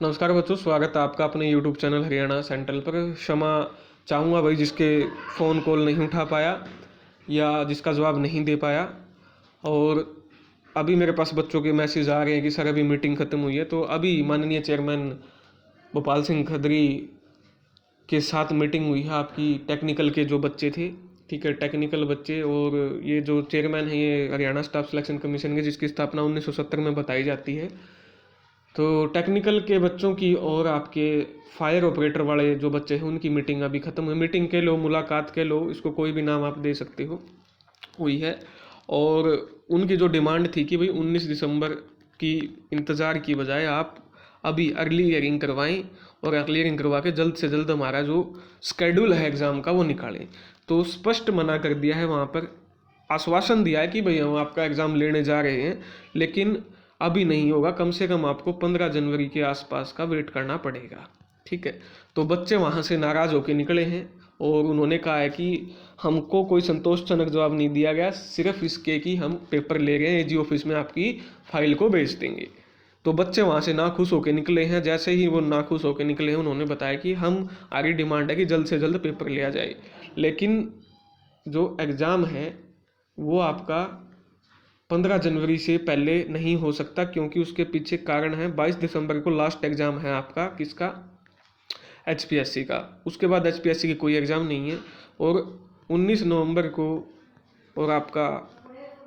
नमस्कार बच्चों, स्वागत है आपका अपने YouTube चैनल हरियाणा सेंट्रल पर। क्षमा चाहूँगा भाई जिसके फ़ोन कॉल नहीं उठा पाया या जिसका जवाब नहीं दे पाया। और अभी मेरे पास बच्चों के मैसेज आ रहे हैं कि सर अभी मीटिंग ख़त्म हुई है, तो अभी माननीय चेयरमैन भोपाल सिंह खदरी के साथ मीटिंग हुई है आपकी। टेक्निकल के जो बच्चे थे, ठीक है, टेक्निकल बच्चे, और ये जो चेयरमैन है ये हरियाणा स्टाफ सिलेक्शन कमीशन के, जिसकी स्थापना 1970 में बताई जाती है। तो टेक्निकल के बच्चों की और आपके फायर ऑपरेटर वाले जो बच्चे हैं उनकी मीटिंग अभी ख़त्म हुई। मीटिंग के लो, मुलाकात के लो, इसको कोई भी नाम आप दे सकते हो, हुई है। और उनकी जो डिमांड थी कि भाई 19 दिसंबर की इंतज़ार की बजाय आप अभी अर्ली हियरिंग करवाएं और अर्ली हियरिंग करवा के जल्द से जल्द हमारा जो स्केड्यूल है एग्ज़ाम का वो निकालें। तो स्पष्ट मना कर दिया है वहाँ पर। आश्वासन दिया है कि भाई हम आपका एग्ज़ाम लेने जा रहे हैं, लेकिन अभी नहीं होगा, कम से कम आपको 15 जनवरी के आसपास का वेट करना पड़ेगा, ठीक है। तो बच्चे वहाँ से नाराज़ होकर निकले हैं और उन्होंने कहा है कि हमको कोई संतोषजनक जवाब नहीं दिया गया, सिर्फ इसके कि हम पेपर ले रहे हैं, एजी ऑफिस में आपकी फाइल को भेज देंगे। तो बच्चे वहाँ से नाखुश होकर निकले हैं। जैसे ही वो नाखुश होकर निकले हैं, उन्होंने बताया कि हम आगे डिमांड है कि जल्द से जल्द पेपर लिया जाए, लेकिन जो एग्ज़ाम है वो आपका 15 जनवरी से पहले नहीं हो सकता, क्योंकि उसके पीछे कारण है 22 दिसंबर को लास्ट एग्ज़ाम है आपका, किसका, एचपीएससी का। उसके बाद एचपीएससी की कोई एग्ज़ाम नहीं है। और 19 नवंबर को और आपका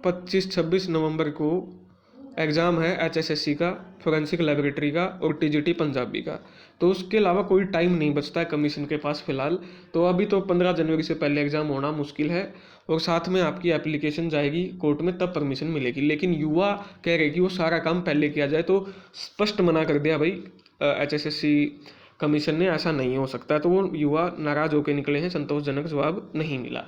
25-26 नवंबर को एग्ज़ाम है एचएसएससी का, फोरेंसिक लेबोरेटरी का, और टीजीटी पंजाबी का। तो उसके अलावा कोई टाइम नहीं बचता है कमीशन के पास फ़िलहाल। तो अभी तो 15 जनवरी से पहले एग्ज़ाम होना मुश्किल है, और साथ में आपकी एप्लीकेशन जाएगी कोर्ट में, तब परमिशन मिलेगी। लेकिन युवा कह रहे कि वो सारा काम पहले किया जाए, तो स्पष्ट मना कर दिया भाई एचएसएससी कमीशन ने, ऐसा नहीं हो सकता। तो वो युवा नाराज़ होकर निकले हैं, संतोषजनक जवाब नहीं मिला।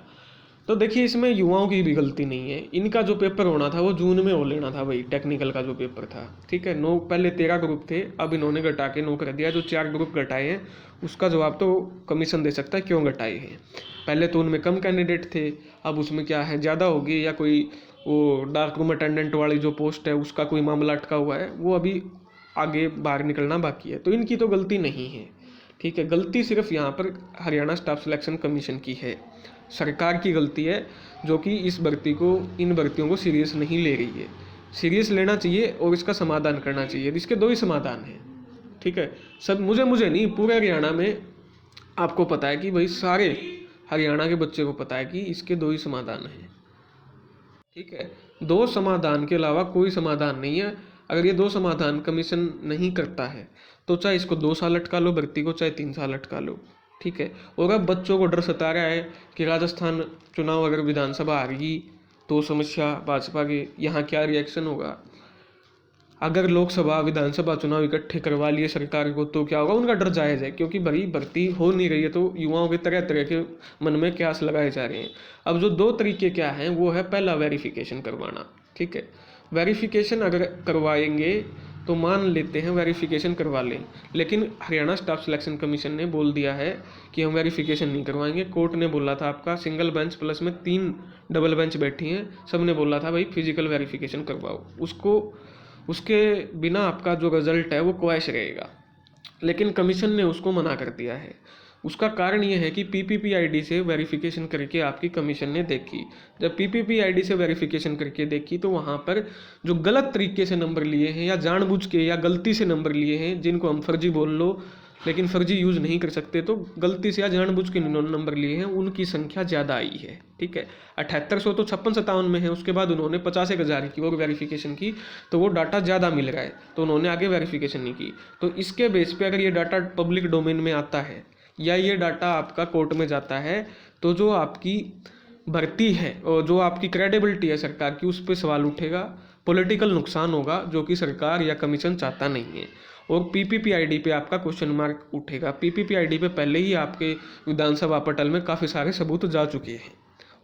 तो देखिए, इसमें युवाओं की भी गलती नहीं है। इनका जो पेपर होना था वो जून में हो लेना था भाई, टेक्निकल का जो पेपर था, ठीक है। पहले 13 ग्रुप थे, अब इन्होंने घटा के 9 कर दिया। जो 4 ग्रुप घटाए हैं उसका जवाब तो कमीशन दे सकता है क्यों घटाए हैं। पहले तो उनमें कम कैंडिडेट थे, अब उसमें क्या है, ज़्यादा होगी, या कोई वो डार्क रूम अटेंडेंट वाली जो पोस्ट है उसका कोई मामला अटका हुआ है, वो अभी आगे बाहर निकलना बाकी है। तो इनकी तो गलती नहीं है, ठीक है। गलती सिर्फ यहाँ पर हरियाणा स्टाफ सिलेक्शन कमीशन की है, सरकार की गलती है, जो कि इस भर्ती को, इन भर्तियों को सीरियस नहीं ले रही है। सीरियस लेना चाहिए और इसका समाधान करना चाहिए। इसके दो ही समाधान हैं, ठीक है। सब मुझे नहीं, पूरे हरियाणा में आपको पता है कि भाई सारे हरियाणा के बच्चे को पता है कि इसके दो ही समाधान हैं, ठीक है। दो समाधान के अलावा कोई समाधान नहीं है। अगर ये दो समाधान कमीशन नहीं करता है तो चाहे इसको 2 साल अटका लो भर्ती को, चाहे 3 साल अटका लो, ठीक है। और अब बच्चों को डर सता रहा है कि राजस्थान चुनाव अगर विधानसभा आ गई तो समस्या भाजपा के यहाँ क्या रिएक्शन होगा। अगर लोकसभा विधानसभा चुनाव इकट्ठे करवा लिए सरकार को तो क्या होगा, उनका डर जायज़ है, क्योंकि भरी भर्ती हो नहीं रही है। तो युवाओं के तरह तरह के मन में क्यास लगाए जा रहे हैं। अब जो दो तरीके क्या हैं, वो है पहला वेरिफिकेशन करवाना, ठीक है। वेरिफिकेशन अगर करवाएंगे तो मान लेते हैं वेरिफिकेशन करवा लें, लेकिन हरियाणा स्टाफ सिलेक्शन कमीशन ने बोल दिया है कि हम वेरिफिकेशन नहीं करवाएंगे। कोर्ट ने बोला था आपका सिंगल बेंच प्लस में 3 डबल बेंच बैठी हैं, सब ने बोला था भाई फिजिकल वेरिफिकेशन करवाओ, उसके बिना आपका जो रिजल्ट है वो क्वैश रहेगा। लेकिन कमीशन ने उसको मना कर दिया है। उसका कारण ये है कि पीपीपी आईडी से वेरिफिकेशन करके आपकी कमीशन ने देखी। जब पीपीपी आईडी से वेरिफिकेशन करके देखी तो वहाँ पर जो गलत तरीके से नंबर लिए हैं, या जानबूझ के या गलती से नंबर लिए हैं, जिनको हम फर्जी बोल लो लेकिन फर्जी यूज़ नहीं कर सकते, तो गलती से या जानबूझ के इन्होंने नंबर लिए हैं, उनकी संख्या ज़्यादा आई है, ठीक है। 7800 तो 56-57 में है, उसके बाद उन्होंने 50-1000 की और वेरिफिकेशन की, तो वो डाटा ज़्यादा मिल रहा है, तो उन्होंने आगे वेरिफिकेशन नहीं की। तो इसके बेस पे अगर ये डाटा पब्लिक डोमेन में आता है या ये डाटा आपका कोर्ट में जाता है, तो जो आपकी भर्ती है और जो आपकी क्रेडिबिलिटी है सरकार की, उस पर सवाल उठेगा, पॉलिटिकल नुकसान होगा, जो कि सरकार या कमीशन चाहता नहीं है। और पीपीपी आईडी पे आपका क्वेश्चन मार्क उठेगा। पीपीपी आईडी पे पहले ही आपके विधानसभा पटल में काफ़ी सारे सबूत जा चुके हैं,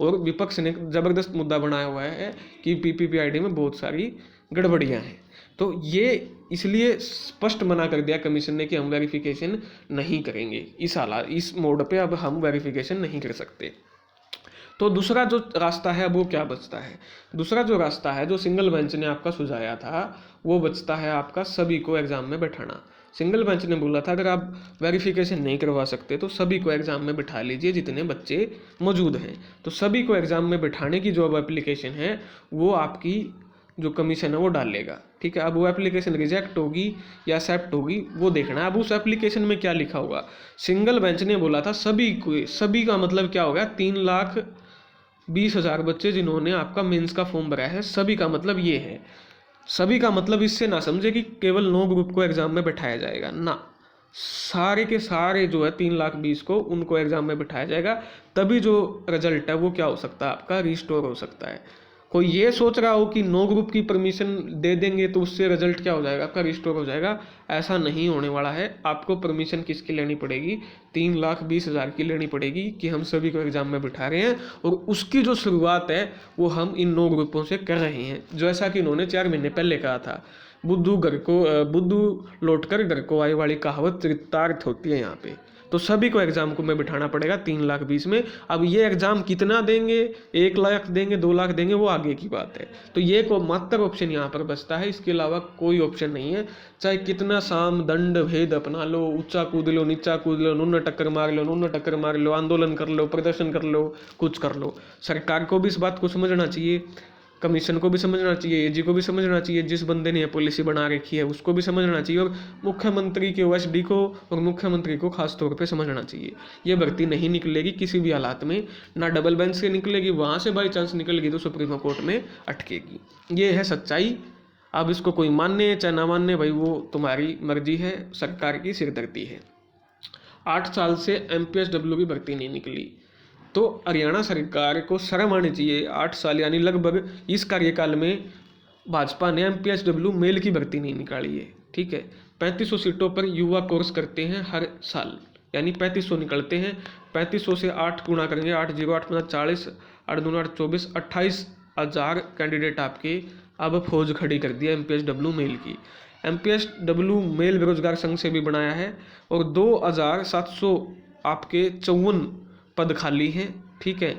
और विपक्ष ने ज़बरदस्त मुद्दा बनाया हुआ है कि पीपीपी आईडी में बहुत सारी गड़बड़ियां हैं। तो ये इसलिए स्पष्ट मना कर दिया कमीशन ने कि हम वेरिफिकेशन नहीं करेंगे, इस मोड पे अब हम वेरिफिकेशन नहीं कर सकते। तो दूसरा जो रास्ता है वो क्या बचता है। दूसरा जो रास्ता है, जो सिंगल बेंच ने आपका सुझाया था, वो बचता है आपका सभी को एग्ज़ाम में बैठाना। सिंगल बेंच ने बोला था अगर आप वेरिफिकेशन नहीं करवा सकते तो सभी को एग्ज़ाम में बिठा लीजिए जितने बच्चे मौजूद हैं। तो सभी को एग्ज़ाम में बिठाने की जो अब एप्लीकेशन है वो आपकी जो कमीशन है वो डालेगा, ठीक है। अब वो एप्लीकेशन रिजेक्ट होगी या एक्सेप्ट होगी वो देखना है। अब उस एप्लीकेशन में क्या लिखा होगा, सिंगल बेंच ने बोला था सभी को, सभी का मतलब क्या होगा, 3,20,000 बच्चे जिन्होंने आपका मेंस का फॉर्म भरा है, सभी का मतलब ये है। सभी का मतलब इससे ना समझे कि केवल 9 ग्रुप को एग्जाम में बैठाया जाएगा, ना, सारे के सारे जो है 3,20,000 को उनको एग्जाम में बैठाया जाएगा। तभी जो रिजल्ट है वो क्या हो सकता है, आपका रिस्टोर हो सकता है। कोई ये सोच रहा हो कि 9 ग्रुप की परमिशन दे देंगे तो उससे रिजल्ट क्या हो जाएगा, आपका रिस्टोर हो जाएगा, ऐसा नहीं होने वाला है। आपको परमिशन किसकी लेनी पड़ेगी, 3,20,000 की लेनी पड़ेगी कि हम सभी को एग्जाम में बिठा रहे हैं, और उसकी जो शुरुआत है वो हम इन 9 ग्रुपों से कर रहे हैं। जैसा कि इन्होंने 4 महीने पहले कहा था, बुद्धू लौटकर घर को आए वाली कहावत चरितार्थ होती है यहाँ पे। तो सभी को एग्जाम को में बिठाना पड़ेगा 3,20,000 में। अब ये एग्जाम कितना देंगे, 1 लाख देंगे, 2 लाख देंगे, वो आगे की बात है। तो ये को मात्र ऑप्शन यहाँ पर बचता है, इसके अलावा कोई ऑप्शन नहीं है। चाहे कितना साम दंड भेद अपना लो, ऊंचा कूद लो, नीचा कूद लो, नून टक्कर मार लो, नून टक्कर मार लो, आंदोलन कर लो, प्रदर्शन कर लो, कुछ कर लो, सरकार को भी इस बात को समझना चाहिए, कमीशन को भी समझना चाहिए, एजी को भी समझना चाहिए, जिस बंदे ने यह पॉलिसी बना रखी है उसको भी समझना चाहिए, और मुख्यमंत्री के ओएसडी को और मुख्यमंत्री को खास तौर पे समझना चाहिए। ये भर्ती नहीं निकलेगी किसी भी हालात में, ना डबल बेंच से निकलेगी, वहाँ से बाई चांस निकलेगी तो सुप्रीम कोर्ट में अटकेगी। ये है सच्चाई। अब इसको कोई मानने चाहे ना मानने, भाई वो तुम्हारी मर्जी है, सरकार की सिरदर्दी है। 8 साल से MPSW की भर्ती नहीं निकली, तो हरियाणा सरकार को शर्म आनी चाहिए। 8 साल यानी लगभग इस कार्यकाल में भाजपा ने MPSW मेल की भर्ती नहीं निकाली है, ठीक है। 3500 सीटों पर युवा कोर्स करते हैं हर साल, यानी 3500 निकलते हैं। 3500 से 8 गुणा करेंगे, 8 0 8 5 40, 8 2 8 24, 28,000 कैंडिडेट आपके अब फौज खड़ी कर दिया MPSW मेल की। MPSW मेल बेरोजगार संघ से भी बनाया है, और 2,700 आपके 54 पद खाली हैं, ठीक है।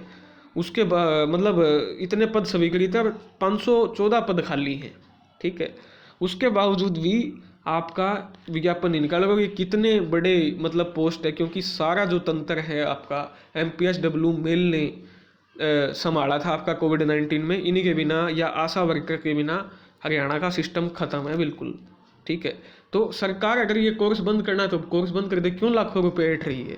उसके मतलब इतने पद सभी के लिए थे, 514 पद खाली हैं, ठीक है। उसके बावजूद भी आपका विज्ञापन नहीं निकाला। ये कितने बड़े मतलब पोस्ट है, क्योंकि सारा जो तंत्र है आपका MPSW मेल ने संभाला था आपका कोविड-19 में। इन्हीं के बिना या आशा वर्कर के बिना हरियाणा का सिस्टम खत्म है बिल्कुल, ठीक है। तो सरकार अगर ये कोर्स बंद करना है तो कोर्स बंद कर दे, क्यों लाखों रुपए ऐंठ रही है।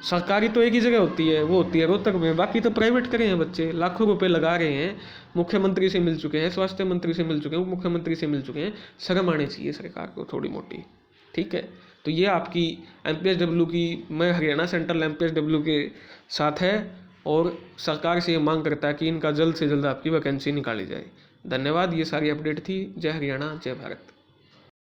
सरकारी तो एक ही जगह होती है, वो होती है रोहतक में, बाकी तो प्राइवेट करे हैं बच्चे, लाखों रुपए लगा रहे हैं। मुख्यमंत्री से मिल चुके हैं, स्वास्थ्य मंत्री से मिल चुके हैं, मुख्यमंत्री से मिल चुके हैं, शर्म आनी चाहिए सरकार को थोड़ी मोटी, ठीक है। तो ये आपकी MPSW की, मैं हरियाणा सेंट्रल MPSW के साथ है, और सरकार से ये मांग करता है कि इनका जल्द से जल्द आपकी वैकेंसी निकाली जाए। धन्यवाद, ये सारी अपडेट थी। जय हरियाणा, जय भारत।